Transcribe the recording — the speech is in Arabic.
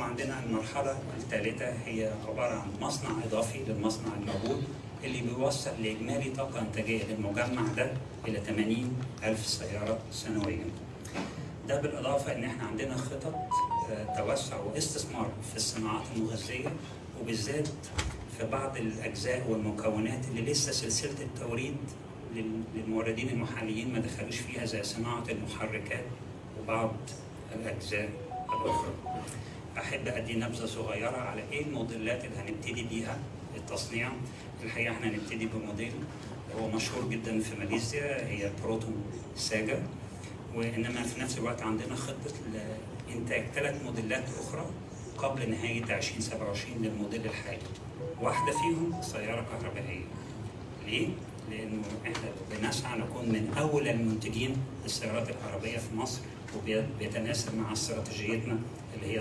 وعندنا المرحلة الثالثة هي عبارة عن مصنع إضافي للمصنع الموجود اللي بيوصل لإجمالي طاقة إنتاجية للمجمع ده إلى 80,000 سيارة سنويا. ده بالإضافة إن إحنا عندنا خطط توسع واستثمار في الصناعات المغذية، وبالذات في بعض الأجزاء والمكونات اللي لسه سلسلة التوريد للموردين المحليين ما دخلوش فيها، زي صناعة المحركات وبعض الأجزاء الأخرى. أحب أدي نبذة صغيرة على إيه الموديلات اللي هنبتدي بيها التصنيع. الحقيقة إحنا هنبتدي بموديل هو مشهور جدا في ماليزيا، هي بروتون ساجا، وإنما في نفس الوقت عندنا خطة لإنتاج 3 موديلات أخرى قبل نهاية 2027 للموديل الحالي. واحدة فيهم سيارة كهربائية. ليه؟ لأنه إحنا بنسعى نكون من أول المنتجين للسيارات الكهربائية في مصر، وبيتناسب مع استراتيجيتنا اللي هي